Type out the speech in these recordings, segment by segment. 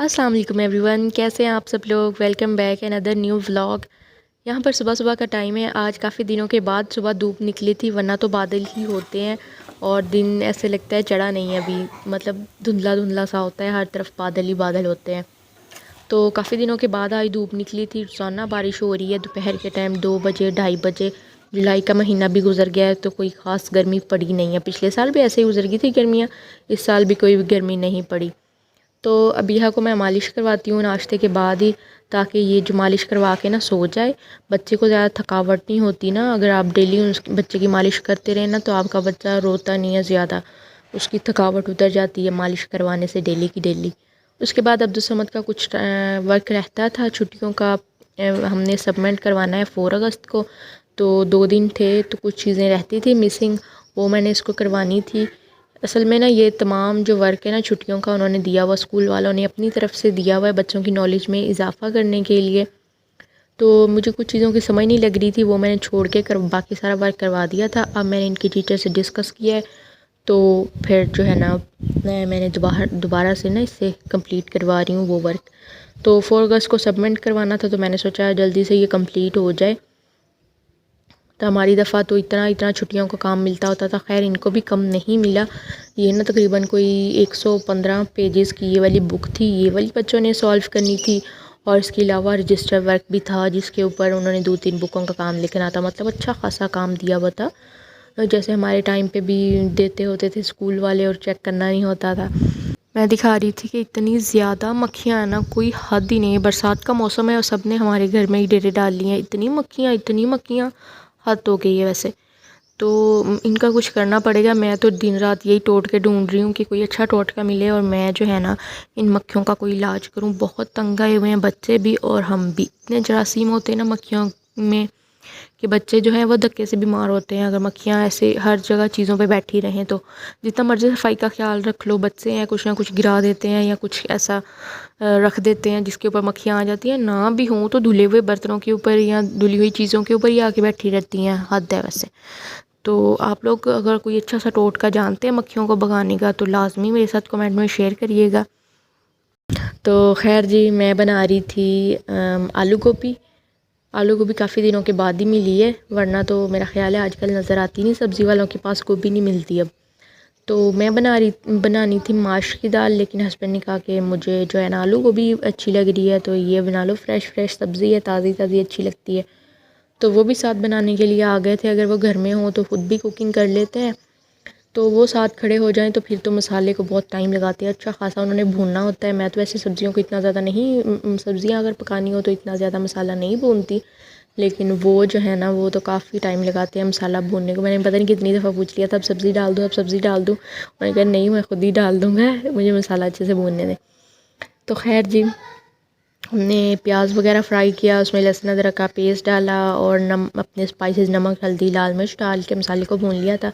अस्सलाम वालेकुम एवरीवन, कैसे हैं आप सब लोग। Welcome back another new vlog. यहाँ पर सुबह सुबह का टाइम है। आज काफ़ी दिनों के बाद सुबह धूप निकली थी, वरना तो बादल ही होते हैं और दिन ऐसे लगता है चढ़ा नहीं है अभी, मतलब धुंधला धुंधला सा होता है, हर तरफ बादल ही बादल होते हैं। तो काफ़ी दिनों के बाद आज धूप निकली थी। रोज़ाना बारिश हो रही है दोपहर के टाइम 2 बजे 2:30 बजे। जुलाई का महीना भी गुजर गया है तो कोई ख़ास गर्मी पड़ी नहीं है। पिछले साल भी ऐसे ही गुजर गई थी गर्मियाँ, इस साल भी कोई गर्मी नहीं पड़ी। तो अबीहा को मैं मालिश करवाती हूँ नाश्ते के बाद ही, ताकि ये जो मालिश करवा के ना सो जाए। बच्चे को ज़्यादा थकावट नहीं होती ना, अगर आप डेली उस बच्चे की मालिश करते रहें ना तो आपका बच्चा रोता नहीं है ज़्यादा, उसकी थकावट उतर जाती है मालिश करवाने से डेली की डेली। उसके बाद अब्दुल समद का कुछ वर्क रहता था छुट्टियों का, हमने सबमिट करवाना है 4 अगस्त को, तो 2 दिन थे तो कुछ चीज़ें रहती थी मिसिंग, वो मैंने इसको करवानी थी। असल में ना ये तमाम जो वर्क है ना छुट्टियों का उन्होंने दिया हुआ, स्कूल वालों ने अपनी तरफ से दिया हुआ है बच्चों की नॉलेज में इजाफ़ा करने के लिए। तो मुझे कुछ चीज़ों की समझ नहीं लग रही थी, वो मैंने छोड़ के बाकी सारा वर्क करवा दिया था। अब मैंने इनकी टीचर से डिस्कस किया है, तो फिर जो है ना मैंने दोबारा से ना इससे कंप्लीट करवा रही हूँ वो वर्क। तो 4 अगस्त को सबमिट करवाना था, तो मैंने सोचा जल्दी से ये कंप्लीट हो जाए। तो हमारी दफ़ा तो इतना इतना छुट्टियों का काम मिलता होता था, खैर इनको भी कम नहीं मिला। ये ना तकरीबन कोई 115 पेजेस की ये वाली बुक थी, ये वाली बच्चों ने सॉल्व करनी थी। और इसके अलावा रजिस्टर वर्क भी था जिसके ऊपर उन्होंने 2-3 बुकों का काम लिखना था, मतलब अच्छा खासा काम दिया हुआ था, जैसे हमारे टाइम पे भी देते होते थे स्कूल वाले और चेक करना नहीं होता था। मैं दिखा रही थी कि इतनी ज़्यादा मक्खियाँ हैं ना, कोई हद ही नहीं है। बरसात का मौसम है और सब ने हमारे घर में ही डेरे डाल लिए हैं। इतनी मक्खियाँ, हद हो गई है वैसे। तो इनका कुछ करना पड़ेगा। मैं तो दिन रात यही टोटके ढूंढ रही हूँ कि कोई अच्छा टोटका मिले और मैं जो है ना इन मक्खियों का कोई इलाज करूँ। बहुत तंग आए हुए हैं बच्चे भी और हम भी। इतने जरासीम होते हैं ना मक्खियों में कि बच्चे जो हैं वो धक्के से बीमार होते हैं, अगर मक्खियाँ ऐसे हर जगह चीज़ों पे बैठी रहें तो। जितना मर्ज़ी सफाई का ख्याल रख लो, बच्चे हैं कुछ ना कुछ गिरा देते हैं या कुछ ऐसा रख देते हैं जिसके ऊपर मक्खियाँ आ जाती हैं। ना भी हों तो धुले हुए बर्तनों के ऊपर या धुली हुई चीज़ों के ऊपर ही आके बैठी रहती हैं, हद है वैसे। तो आप लोग अगर कोई अच्छा सा टोटका जानते हैं मक्खियों को भगाने का तो लाजमी मेरे साथ कमेंट में शेयर करिएगा। तो खैर जी, मैं बना रही थी आलू गोभी। आलू गोभी काफ़ी दिनों के बाद ही मिली है, वरना तो मेरा ख्याल है आजकल नज़र आती नहीं, सब्ज़ी वालों के पास गोभी नहीं मिलती अब। तो मैं बनानी थी माश की दाल, लेकिन हस्बैंड ने कहा कि मुझे जो है ना आलू गोभी अच्छी लग रही है तो ये बना लो, फ्रेश सब्ज़ी है, ताज़ी ताज़ी अच्छी लगती है। तो वो भी साथ बनाने के लिए आ गए थे। अगर वो घर में हो तो ख़ुद भी कुकिंग कर लेते हैं, तो वो साथ खड़े हो जाएं तो फिर तो मसाले को बहुत टाइम लगाते हैं, अच्छा खासा उन्होंने भूनना होता है। मैं तो ऐसे सब्ज़ियों को इतना ज़्यादा नहीं, सब्ज़ियाँ अगर पकानी हो तो इतना ज़्यादा मसाला नहीं भूनती, लेकिन वो जो है ना वो तो काफ़ी टाइम लगाते हैं मसाला भूनने को। मैंने पता नहीं कितनी दफ़ा पूछ लिया था अब सब्ज़ी डाल दूँ, अब सब्ज़ी डाल दूँ। मैंने कहा नहीं, मैं ख़ुद ही डाल दूँगा, मुझे मसाला अच्छे से भूनने दें। तो खैर जी, हमने प्याज वगैरह फ्राई किया, उसमें लहसुन अदरक का पेस्ट डाला और अपने स्पाइसेस नमक हल्दी लाल मिर्च डाल के मसाले को भून लिया था।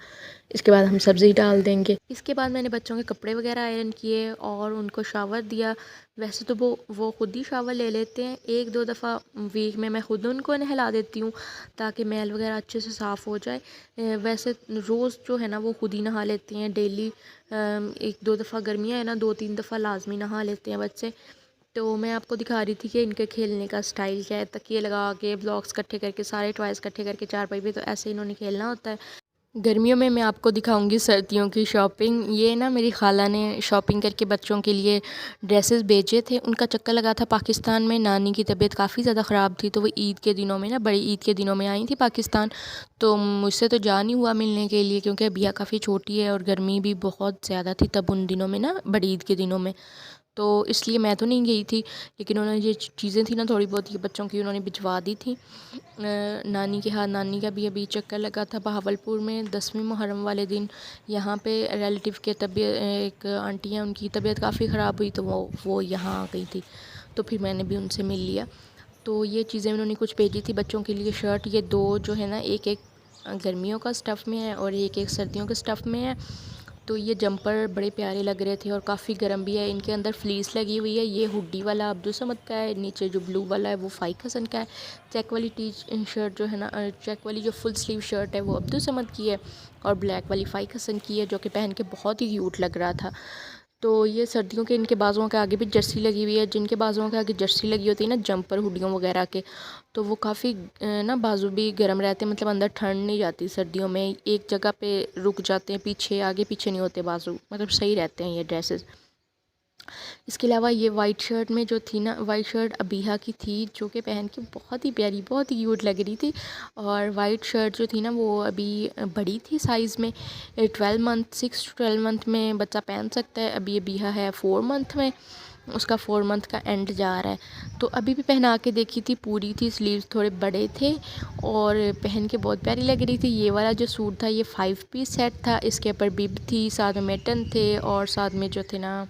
इसके बाद हम सब्ज़ी डाल देंगे। इसके बाद मैंने बच्चों के कपड़े वगैरह आयरन किए और उनको शावर दिया। वैसे तो वो खुद ही शावर ले लेते हैं, 1-2 दफ़ा वीक में मैं ख़ुद उनको नहला देती हूँ ताकि मैल वगैरह अच्छे से साफ़ हो जाए। वैसे रोज़ जो है ना वो खुद ही नहा लेते हैं डेली। 1-2 दफ़ा गर्मियाँ है ना 2-3 दफ़ा लाजमी नहा लेते हैं बच्चे। तो मैं आपको दिखा रही थी कि इनके खेलने का स्टाइल क्या है। तकिए लगा के ब्लॉक्स इकट्ठे करके, सारे टॉयज़ इकट्ठे करके चारपाई पे, तो ऐसे इन्होंने खेलना होता है। गर्मियों में मैं आपको दिखाऊंगी सर्दियों की शॉपिंग। ये ना मेरी खाला ने शॉपिंग करके बच्चों के लिए ड्रेसेस भेजे थे। उनका चक्कर लगा था पाकिस्तान में, नानी की तबीयत काफ़ी ज़्यादा ख़राब थी, तो वो ईद के दिनों में ना, बड़ी ईद के दिनों में आई थी पाकिस्तान। तो मुझसे तो जा नहीं हुआ मिलने के लिए क्योंकि अबिया काफ़ी छोटी है और गर्मी भी बहुत ज़्यादा थी तब उन दिनों में ना, बड़ी ईद के दिनों में, तो इसलिए मैं तो नहीं गई थी। लेकिन उन्होंने ये चीज़ें थी ना थोड़ी बहुत ये बच्चों की उन्होंने भिजवा दी थी नानी के हाथ। नानी का भी अभी चक्कर लगा था बहावलपुर में 10वीं मुहर्रम वाले दिन। यहाँ पे रिलेटिव के तबीयत, एक आंटी हैं उनकी तबीयत काफ़ी ख़राब हुई, तो वो यहाँ आ गई थी, तो फिर मैंने भी उनसे मिल लिया। तो ये चीज़ें उन्होंने कुछ भेजी थी बच्चों के लिए। शर्ट ये 2 जो है ना, एक गर्मियों का स्टफ़ में है और एक सर्दियों के स्टफ़ में है। तो ये जंपर बड़े प्यारे लग रहे थे और काफ़ी गर्म भी है। इनके अंदर फ्लीस लगी हुई है। ये हुडी वाला अब्दुल समद का है, नीचे जो ब्लू वाला है वो फाइक हसन का है। चेक वाली शर्ट जो है ना, चेक वाली जो फुल स्लीव शर्ट है वो अब्दुल समद की है और ब्लैक वाली फाइक हसन की है, जो कि पहन के बहुत ही क्यूट लग रहा था। تو یہ سردیوں کے ان کے بازوؤں کے آگے بھی جرسی لگی ہوئی ہے. جن کے بازوؤں کے آگے جرسی لگی ہوتی ہے نا جمپر ہوڈیوں وغیرہ کے, تو وہ کافی نا بازو بھی گرم رہتے ہیں, مطلب اندر ٹھنڈ نہیں جاتی سردیوں میں, ایک جگہ پہ رک جاتے ہیں, پیچھے آگے پیچھے نہیں ہوتے بازو, مطلب صحیح رہتے ہیں یہ ڈریسز. اس کے علاوہ یہ وائٹ شرٹ میں جو تھی نا, وائٹ شرٹ ابیہا کی تھی جو کہ پہن کے بہت ہی پیاری بہت ہی کیوٹ لگ رہی تھی. اور وائٹ شرٹ جو تھی نا وہ ابھی بڑی تھی سائز میں, 12 منتھ 6 to 12 منتھ میں بچہ پہن سکتا ہے. ابھی ابیہا ہے 4 منتھ میں, اس کا 4 منتھ کا اینڈ جا رہا ہے. تو ابھی بھی پہنا کے دیکھی تھی, پوری تھی, سلیوز تھوڑے بڑے تھے اور پہن کے بہت پیاری لگ رہی تھی. یہ والا جو سوٹ تھا یہ 5 پیس سیٹ تھا, اس کے اوپر بب تھی, ساتھ میں میٹن تھے اور ساتھ میں جو تھے نا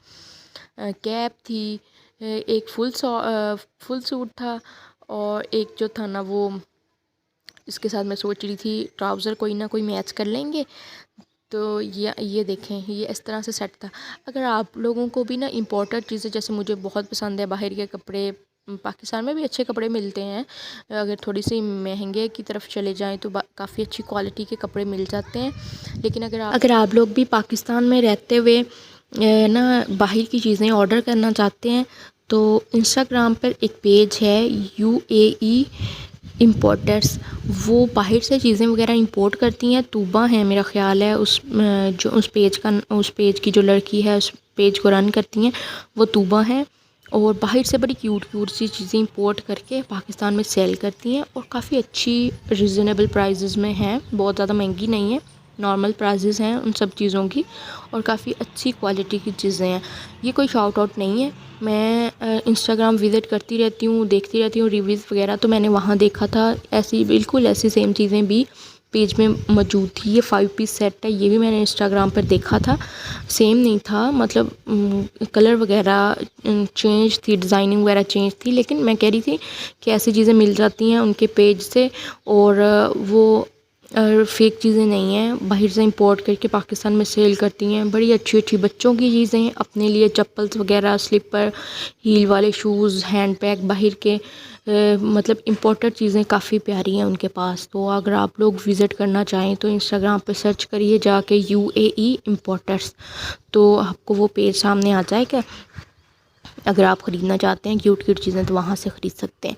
کیپ تھی, ایک فل سوٹ تھا, اور ایک جو تھا نا وہ اس کے ساتھ میں سوچ رہی تھی ٹراؤزر کوئی نہ کوئی میچ کر لیں گے. تو یہ دیکھیں یہ اس طرح سے سیٹ تھا. اگر آپ لوگوں کو بھی نا امپورٹنٹ چیزیں, جیسے مجھے بہت پسند ہے باہر کے کپڑے, پاکستان میں بھی اچھے کپڑے ملتے ہیں, اگر تھوڑی سی مہنگے کی طرف چلے جائیں تو کافی اچھی کوالٹی کے کپڑے مل جاتے ہیں. لیکن اگر آپ لوگ بھی پاکستان میں رہتے ہوئے نا باہر کی چیزیں آرڈر کرنا چاہتے ہیں تو انسٹاگرام پر ایک پیج ہے UAE امپورٹرس, وہ باہر سے چیزیں وغیرہ امپورٹ کرتی ہیں. طوبہ ہیں میرا خیال ہے اس پیج کی جو لڑکی ہے اس پیج کو رن کرتی ہیں, وہ طوبہ ہیں, اور باہر سے بڑی کیوٹ سی چیزیں امپورٹ کر کے پاکستان میں سیل کرتی ہیں, اور کافی اچھی ریزنیبل پرائزز میں ہیں, بہت زیادہ مہنگی نہیں ہے, نارمل پرائزز ہیں ان سب چیزوں کی, اور کافی اچھی کوالٹی کی چیزیں ہیں. یہ کوئی شاؤٹ آؤٹ نہیں ہے, میں انسٹاگرام وزٹ کرتی رہتی ہوں, دیکھتی رہتی ہوں ریویوز وغیرہ, تو میں نے وہاں دیکھا تھا بالکل ایسی سیم چیزیں بھی پیج میں موجود تھی. یہ 5 پیس سیٹ ہے, یہ بھی میں نے انسٹاگرام پر دیکھا تھا, سیم نہیں تھا, مطلب کلر وغیرہ چینج تھی, ڈیزائننگ وغیرہ چینج تھی, لیکن میں کہہ رہی تھی کہ ایسی چیزیں مل جاتی ہیں ان کے پیج سے, اور وہ فیک چیزیں نہیں ہیں, باہر سے امپورٹ کر کے پاکستان میں سیل کرتی ہیں. بڑی اچھی اچھی بچوں کی چیزیں, اپنے لیے چپلز وغیرہ, سلیپر, ہیل والے شوز, ہینڈ بیگ باہر کے, مطلب امپورٹڈ چیزیں کافی پیاری ہیں ان کے پاس. تو اگر آپ لوگ وزٹ کرنا چاہیں تو انسٹاگرام پہ سرچ کریے جا کے UAE امپورٹرس, تو آپ کو وہ پیج سامنے آ جائے گا. اگر آپ خریدنا چاہتے ہیں کیوٹ چیزیں تو وہاں سے خرید سکتے ہیں.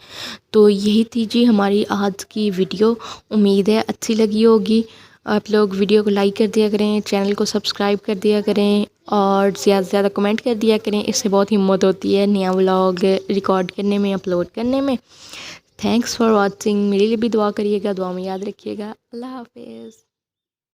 تو یہی تھی جی ہماری آج کی ویڈیو, امید ہے اچھی لگی ہوگی. آپ لوگ ویڈیو کو لائک کر دیا کریں, چینل کو سبسکرائب کر دیا کریں, اور زیادہ سے زیادہ کمنٹ کر دیا کریں, اس سے بہت ہمت ہوتی ہے نیا ولاگ ریکارڈ کرنے میں, اپلوڈ کرنے میں. Thanks for watching. میرے لیے بھی دعا کریے گا, دعا میں یاد رکھیے گا. اللہ حافظ.